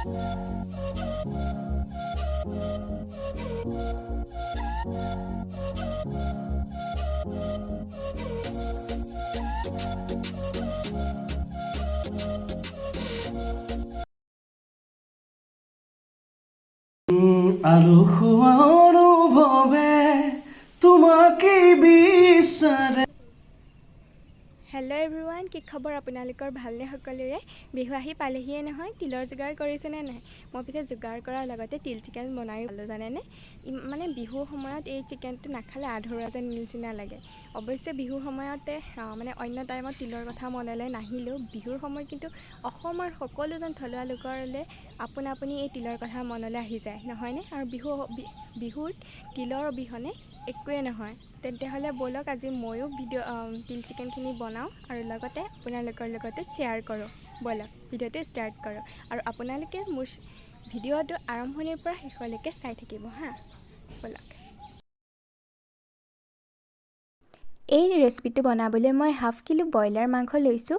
আলো খোৱা অনুভৱে তোমাকে বিচাৰে। হেল্ল' এভৰিৱান, কি খবৰ আপোনালোকৰ? ভালনে সকলোৰে? বিহু আহি পালেহিয়ে নহয়, তিলৰ যোগাৰ কৰিছেনে নাই? মই পিছে যোগাৰ কৰাৰ লগতে তিল চিকেন বনায়ো ভালো জানেনে। মানে বিহুৰ সময়ত এই চিকেনটো নাখালে আধৰুৱা যেন নিচিনা লাগে। অৱশ্যে বিহুৰ সময়তে মানে অন্য টাইমত তিলৰ কথা মনলৈ নাহিলেও বিহুৰ সময়ত কিন্তু অসমৰ সকলোজন থলুৱা লোকলৈ আপোনা এই তিলৰ কথা মনলৈ আহি যায়, নহয়নে? আৰু বিহুত তিলৰ অবিহনে একোৱে নহয়। তেন্তেহ'লে ব'লক আজি ময়ো তিল চিকেনখিনি বনাওঁ আৰু লগতে আপোনালোকৰ লগতে শ্বেয়াৰ কৰোঁ। ব'লক ভিডিঅ'টো ষ্টাৰ্ট কৰোঁ আৰু আপোনালোকে মোৰ ভিডিঅ'টো আৰম্ভণিৰ পৰা শেষলৈকে চাই থাকিব হা। ব'লক। এই ৰেচিপিটো বনাবলৈ মই ½ কিলো ব্ৰইলাৰ মাংস লৈছোঁ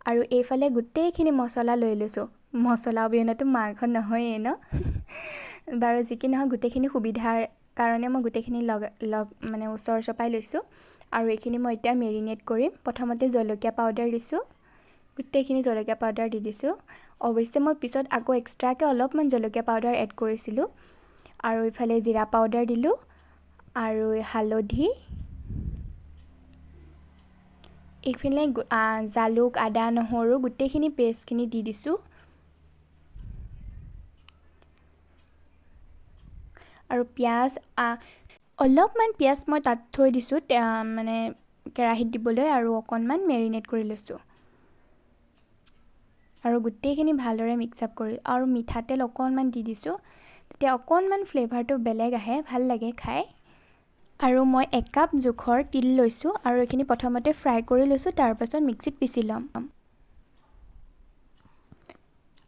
আৰু এইফালে গোটেইখিনি মছলা লৈ লৈছোঁ। মছলা অবিহনেতো মাংস নহয়েই ন। বাৰু যি কি নহওক, গোটেইখিনি সুবিধাৰ কাৰণে মই গোটেইখিনি মানে ওচৰ চপাই লৈছোঁ আৰু এইখিনি মই এতিয়া মেৰিনেট কৰিম। প্ৰথমতে জলকীয়া পাউডাৰ দিছোঁ, গোটেইখিনি জলকীয়া পাউডাৰ দি দিছোঁ। অৱশ্যে মই পিছত আকৌ এক্সট্ৰাকৈ অলপমান জলকীয়া পাউডাৰ এড কৰিছিলোঁ। আৰু ইফালে জিৰা পাউডাৰ দিলোঁ আৰু হালধি, এইফালে জালুক, আদা, নহৰু গোটেইখিনি পেষ্টখিনি দি দিছোঁ। আৰু পিঁয়াজ, অলপমান পিঁয়াজ মই তাত থৈ দিছোঁ মানে কেৰাহীত দিবলৈ, আৰু অকণমান মেৰিনেট কৰি লৈছোঁ। আৰু গোটেইখিনি ভালদৰে মিক্স আপ কৰি আৰু মিঠাতেল অকণমান দি দিছোঁ, তেতিয়া অকণমান ফ্লেভাৰটো বেলেগ আহে, ভাল লাগে খাই। আৰু মই 1 কাপ জোখৰ তিল লৈছোঁ আৰু এইখিনি প্ৰথমতে ফ্ৰাই কৰি লৈছোঁ, তাৰপাছত মিক্সিত পিচি ল'ম।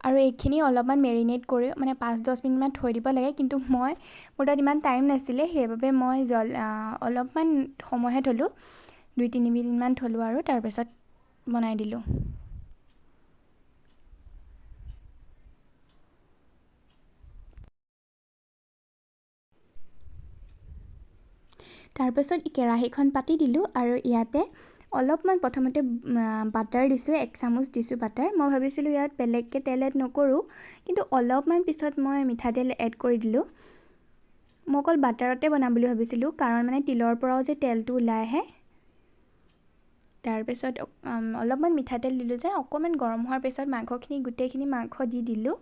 আৰু এইখিনি অলপমান মেৰিনেট কৰি মানে 5-10 মিনিটমান থৈ দিব লাগে, কিন্তু মোৰ তাত ইমান টাইম নাছিলে, সেইবাবে মই অলপমান সময়হে থ'লোঁ, 2-3 মিনিটমান থ'লোঁ আৰু তাৰপাছত বনাই দিলোঁ। তাৰপাছত কেৰাহীখন পাতি দিলোঁ আৰু ইয়াতে অলপমান প্ৰথমতে বাটাৰ দিছোঁ, 1 চামুচ দিছোঁ বাটাৰ। মই ভাবিছিলোঁ ইয়াত বেলেগকৈ তেল এড নকৰোঁ, কিন্তু অলপমান পিছত মই মিঠাতেল এড কৰি দিলোঁ। মই অকল বাটাৰতে বনাম বুলি ভাবিছিলোঁ, কাৰণ মানে তিলৰ পৰাও যে তেলটো ওলাই আহে। তাৰপিছত অলপমান মিঠাতেল দিলোঁ যে, অকণমান গৰম হোৱাৰ পিছত গোটেইখিনি মাংস দি দিলোঁ।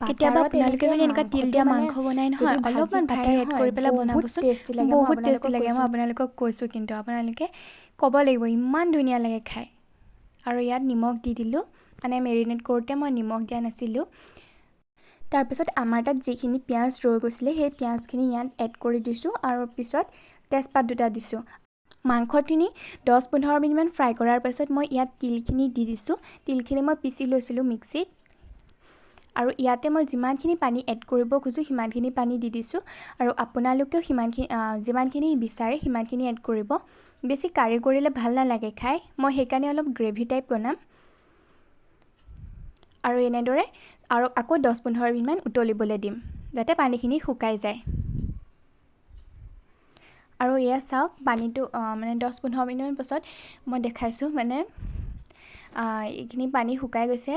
কেতিয়াবা আপোনালোকে যদি এনেকুৱা তিল দিয়া মাংস বনাই নহয়, অলপমান বাটাৰ এড কৰি পেলাই বনাবচোন, বহুত টেষ্টি লাগে। মই আপোনালোকক কৈছোঁ, কিন্তু আপোনালোকে ক'ব লাগিব, ইমান ধুনীয়া লাগে খাই। আৰু ইয়াত নিমখ দি দিলোঁ, মানে মেৰিনেট কৰোঁতে মই নিমখ দিয়া নাছিলোঁ। তাৰপিছত আমাৰ তাত যিখিনি পিঁয়াজ ৰৈ গৈছিলে, সেই পিঁয়াজখিনি ইয়াত এড কৰি দিছোঁ আৰু পিছত তেজপাত 2টা দিছোঁ। মাংসখিনি 10-15 মিনিটমান ফ্ৰাই কৰাৰ পাছত মই ইয়াত তিলখিনি দি দিছোঁ। তিলখিনি মই পিচি লৈছিলোঁ মিক্সিত, আৰু ইয়াতে মই যিমানখিনি পানী এড কৰিব খোজোঁ সিমানখিনি পানী দি দিছোঁ। আৰু আপোনালোকেও যিমানখিনি বিচাৰে সিমানখিনি এড কৰিব। বেছি কাঢ়ি কৰিলে ভাল নালাগে খাই, মই সেইকাৰণে অলপ গ্ৰেভি টাইপ বনাম। আৰু এনেদৰে আৰু আকৌ 10-15 মিনিটমান উতলিবলৈ দিম, যাতে পানীখিনি শুকাই যায়। আৰু এয়া চাওক, পানীটো মানে 10-15 মিনিটমান পাছত মই দেখাইছোঁ, মানে এইখিনি পানী শুকাই গৈছে,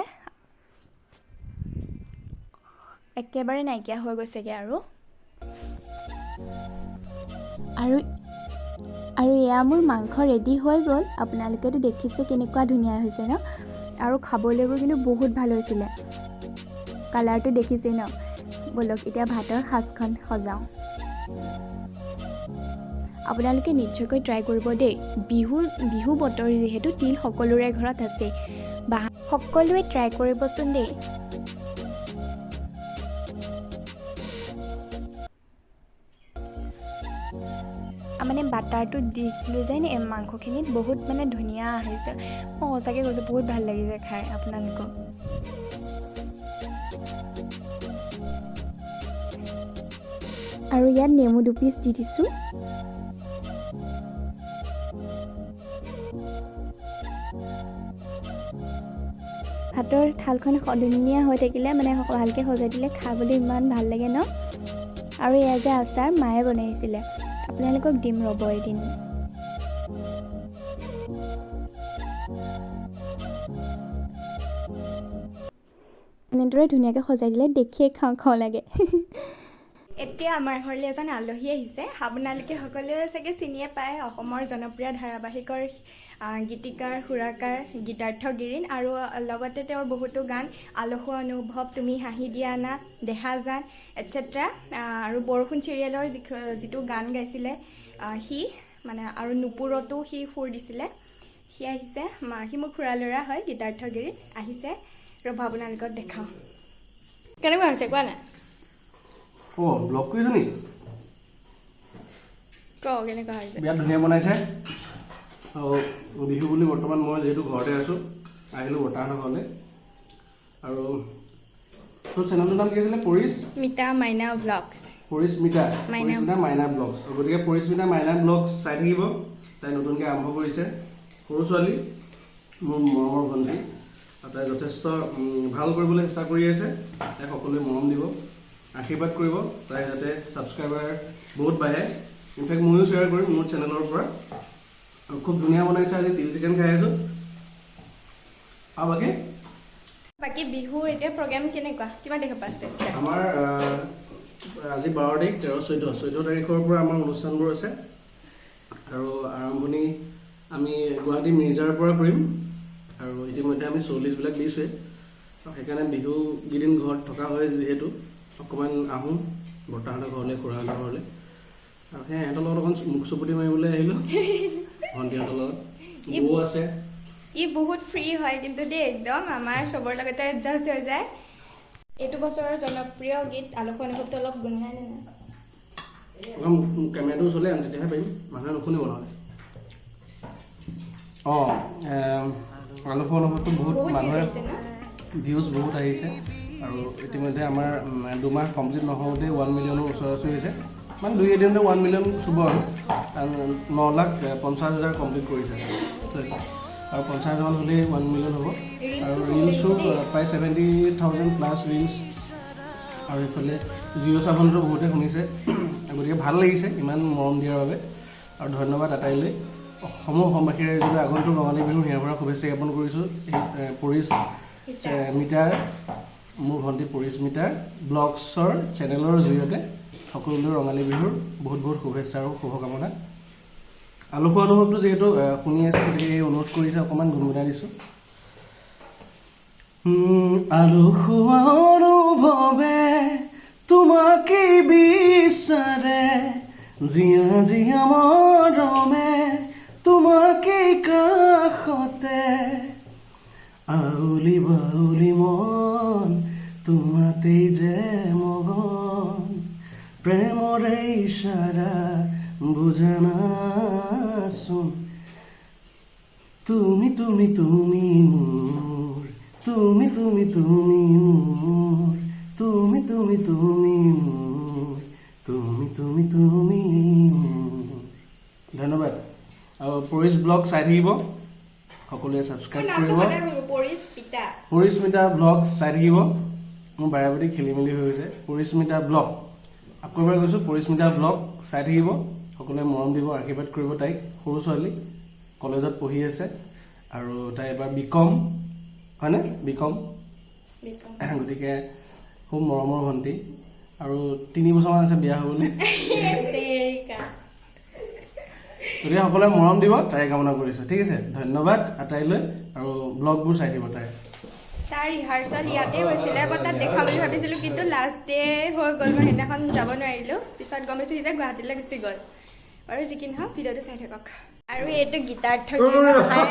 একেবাৰে নাইকিয়া হৈ গৈছেগৈ। আৰু এয়া মোৰ মাংস ৰেডি হৈ গ'ল। আপোনালোকেতো দেখিছে কেনেকুৱা ধুনীয়া হৈছে ন, আৰু খাবলৈও কিন্তু বহুত ভাল হৈছিলে। কালাৰটো দেখিছে ন। ব'লক এতিয়া ভাতৰ সাজখন সজাওঁ। আপোনালোকে নিশ্চয়কৈ ট্ৰাই কৰিব দেই। বিহু বতৰ যিহেতু, তিল সকলোৰে ঘৰত আছে, বা সকলোৱে ট্ৰাই কৰিবচোন দেই। মানে বাটাৰটো দিছিলোঁ যে মাংসখিনিত, বহুত মানে ধুনীয়া আহিছে। মই সঁচাকৈ কৈছোঁ, বহুত ভাল লাগিছে খাই আপোনালোকক। আৰু ইয়াত নেমু 2 পিচ দি দিছোঁ। ভাতৰ থালখন ধুনীয়া হৈ থাকিলে মানে ভালকৈ সজাই দিলে খাবলৈ ইমান ভাল লাগে ন। আৰু এয়া যে আচাৰ মায়ে বনাইছিলে, আপোনালোকক দিম ৰ'ব এদিন। এনেদৰে ধুনীয়াকৈ সজাই দিলে দেখিয়ে খাওঁ খাওঁ লাগে। এতিয়া আমাৰ ঘৰলৈ এজন আলহী আহিছে। আপোনালোকে সকলোৱে চাগে চিনিয়ে পায়, অসমৰ জনপ্ৰিয় ধাৰাবাহিকৰ গীতিকাৰ সুৰকাৰ গীতাৰ্থ গিৰিন, আৰু লগতে তেওঁৰ বহুতো গান আলসুৱা অনুভৱ, তুমি হাঁহি দিয়া না, দেহা জান এটচেট্ৰা, আৰু বৰষুণ চিৰিয়েলৰ যিটো গান গাইছিলে সি মানে, আৰু নুপুৰতো সি সুৰ দিছিলে। সি আহিছে, সি মোৰ খুৰা ল'ৰা হয়, গীতাৰ্থ গিৰিন আহিছে। ৰ'ব আপোনালোকক দেখাওঁ। কেনেকুৱা হৈছে কোৱা নাই? ব্লগ কৰিছো নেকি? কওঁ কেনেকুৱা হৈছে? বিৰাট ধুনীয়া বনাইছে। আৰু বিহু বুলি বৰ্তমান মই যিহেতু ঘৰতে আছোঁ, আহিলোঁ বৰ্তাহঁতৰ ঘৰলৈ। আৰু তোৰ চেনেলটোৰ নাম কি আছিলে? পৰিস্মিতা মাইনা ব্লগছ। পৰিস্মিতা মাইনা ব্লগছ। গতিকে পৰিস্মিতা মাইনা ব্লগছ চাই থাকিব। তাই নতুনকৈ আৰম্ভ কৰিছে, সৰু ছোৱালী, মোৰ মৰমৰ ভণ্টি। আৰু তাই যথেষ্ট ভাল কৰিবলৈ চেষ্টা কৰি আছে। তাই সকলোৱে মৰম দিব, আশীৰ্বাদ কৰিব, তাই যাতে ছাবস্ক্ৰাইবাৰ বহুত বাঢ়ে। ইনফেক্ট ময়ো শ্বেয়াৰ কৰিম মোৰ চেনেলৰ পৰা। আৰু খুব ধুনীয়া বনাইছে। আজি তিল চিকেন খাই আছোঁ। আৰু বাকী বিহুৰ এতিয়া প্ৰগ্ৰেম কেনেকুৱা, কিমান তাৰিখৰ পৰা আছে? আমাৰ আজি 12 তাৰিখ, 13, 14 তাৰিখৰ পৰা আমাৰ অনুষ্ঠানবোৰ আছে। আৰু আৰম্ভণি আমি গুৱাহাটী মিৰ্জাৰ পৰা কৰিম। আৰু ইতিমধ্যে আমি 40বিলাক দিছোঁৱে। সেইকাৰণে বিহুকেইদিন ঘৰত থকা হয় যিহেতু অকণমান আহোঁ বৰ্তাহঁতৰ ঘৰলৈ, খুৰাহঁতৰ ঘৰলৈ। আৰু সেই সিহঁতৰ লগত অকণ মুখ চুপতি মাৰিবলৈ আহিলোঁ। ভণ্টিহঁতৰ লগত বৌ আছে। ই বহুত ফ্ৰী হয় কিন্তু দেই, একদম আমাৰ চবৰ লগতে এডজাষ্ট হৈ যায়। এইটো বছৰৰ জনপ্ৰিয় গীত আলসুৱা অনুভৱটো অলপ গুণগাই নে নাই? কেমেৰাটো চলে আন তেতিয়াহে পাৰিম, মানুহে নুশুনিব নহ'লে। আলসুৱা অনুভৱটো বহুত মানুহে ভিউজ বহুত আহিছে। আৰু ইতিমধ্যে আমাৰ 2 মাহ কমপ্লিট নহওঁতেই 1 মিলিয়নৰ ওচৰা-ওচৰি হৈছে। মানে 2 এদিনতে 1 মিলিয়ন চুব আৰু 9,50,000 কমপ্লিট কৰিছে। আৰু 50,000 হ'লেই 1 মিলিয়ন হ'ব। আৰু ৰিলছো প্ৰায় 70,000 প্লাছ ৰিলছ। আৰু এইফালে জিঅ' ছাভনতো বহুতে শুনিছে। গতিকে ভাল লাগিছে ইমান মৰম দিয়াৰ বাবে। আৰু ধন্যবাদ আটাইলৈ। অসমবাসীৰ ৰাইজলৈ আগন্তুক ৰঙালী বিহুৰ হিয়াভৰা শুভেচ্ছা জ্ঞাপন কৰিছোঁ। পৰিস্মিতাৰ, মোৰ ভণ্টি পৰিস্মিতাৰ ব্লগছৰ চেনেলৰ জৰিয়তে সকলোলৈ ৰঙালী বিহুৰ বহুত বহুত শুভেচ্ছা আৰু শুভকামনা। আলসুৱা অনুভৱটো যিহেতু শুনি আছে, গতিকে এই অনুৰোধ কৰিছে অকণমান গুণগুণাই দিছোঁ। আলসুৱা অনুভৱে তোমাকে বিচাৰে, জিয়া জিয়া মৰমে তোমাকে কাষতে, আউলি বাউলি মন তোমাতেই যে মগন, প্ৰেমৰে ইশাৰা বুজানাচোন, তুমি তুমি তুমি মোৰ, তুমি তুমি তুমি মোৰ, তুমি তুমি তুমি মোৰ, তুমি তুমি তুমি মোৰ। ধন্যবাদ। আৰু পৰিস ব্লগ চাই থাকিব, সকলোৱে ছাবস্ক্ৰাইব কৰিব। পৰিস্মিতা ব্লগ চাই থাকিব। মোৰ বাৰে বাৰে খেলি মেলি হৈ গৈছে। পৰিস্মিতা ব্লগ, আকৌ এবাৰ কৈছোঁ, পৰিস্মিতা ব্লগ চাই থাকিব, সকলোৱে মৰম দিব, আশীৰ্বাদ কৰিব। তাইক সৰু ছোৱালী, কলেজত পঢ়ি আছে। আৰু তাই এবাৰ বিকম, হয়নে? বিকম। গতিকে খুব মৰমৰ ভণ্টি। আৰু 3 বছৰমান আছে বিয়া হ'বলৈ। গতিকে সকলোৱে মৰম দিব, তাই কামনা কৰিছোঁ। ঠিক আছে, ধন্যবাদ আটাইলৈ। আৰু ব্লগবোৰ চাই দিব তাই। তাৰ ৰিহাৰ্চেল ইয়াতে হৈছিলে, মই তাত দেখাম বুলি ভাবিছিলোঁ, কিন্তু লাষ্ট ডে হৈ গ'ল, মই সেইদিনাখন যাব নোৱাৰিলোঁ। পিছত গম পাইছোঁ যেতিয়া গুৱাহাটীলৈ গুচি গ'ল। বাৰু যি কি নহওক, ভিডিঅ'টো চাই থাকক। আৰু এইটো গীতাৰ্থ গিৰিনৰ ভাই,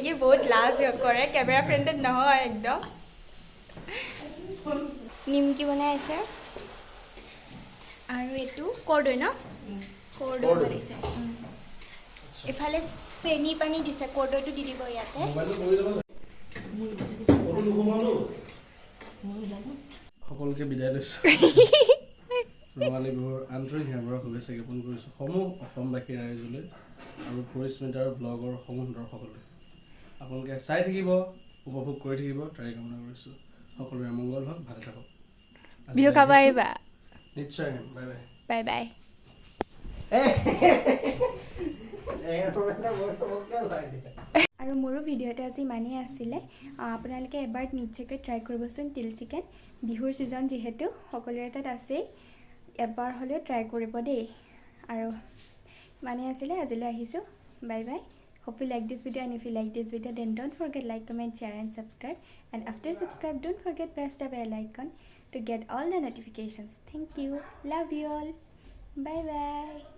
সি বহুত লাজ কৰে, কেমেৰা ফ্ৰেণ্ডেড নহয় একদম। নিমকি বনাই আছে। আৰু এইটো কৰ্দৈ ন? কৰ্দৈ বনাইছে। এফালে চেনি পানী দিছে, কৰ্দৈটো দি দিব ইয়াতে। সকলোৱে থুলমূলকৈ বিদায় লৈছোঁ। ৰঙালী বিহুৰ আন্তৰিক সেৱাৰ শুভেচ্ছা জ্ঞাপন কৰিছোঁ সমূহ অসমবাসী ৰাইজলৈ আৰু পৰিস্মিতাৰ ব্লগৰ সমূহ দৰ্শকলৈ। আপোনালোকে চাই থাকিব, উপভোগ কৰি থাকিব, তাৰে কামনা কৰিছোঁ। সকলোৰে মংগল হওক, ভালে থাকক। বিহু খাব আহিবা। নিশ্চয় আহিম। Bye bye. Bye bye. আৰু মোৰো ভিডিঅ' এটা আজি ইমানেই আছিলে। আপোনালোকে এবাৰ নিশ্চয়কৈ ট্ৰাই কৰিবচোন তিল চিকেন। বিহুৰ ছিজন যিহেতু সকলোৰে তাত আছেই, এবাৰ হ'লেও ট্ৰাই কৰিব দেই। আৰু ইমানেই আছিলে, আজিলৈ আহিছোঁ। Bye bye. Hope you like this video, and if you like this video then don't forget like, comment, share and subscribe. And after subscribe, don't forget press the bell icon to get all the notifications. Thank you. Love you all. Bye bye.